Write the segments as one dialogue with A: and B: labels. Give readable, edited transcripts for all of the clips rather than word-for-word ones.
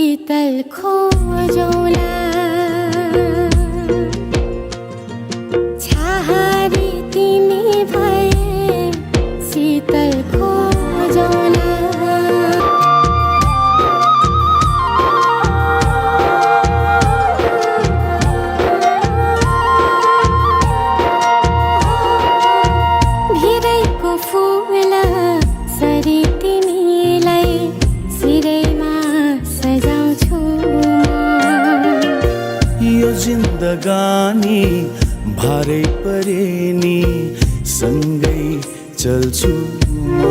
A: शीतल खोजौला छहारी तिमी भए शीतल खोजौला भिरैको फूल सरी तिमीलाई सिरैमा सजाउँछु
B: यो जिन्दगानी भारै परे नि सँगै चल्छु म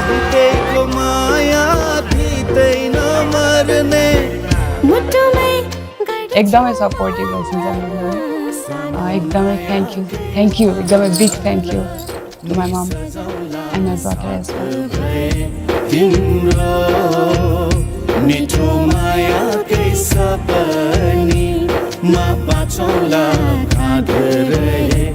B: हिँडेको माया भित्रै नमर्ने
C: एकदमै सपोर्टिभ हुनुहुन्छ एकदमै थ्याङ्क यू एकदमै big thank you to my mom and my brother as well
B: तिम्रो मिठो मायाकै सपनी मा पाछौँला खाँदै रहे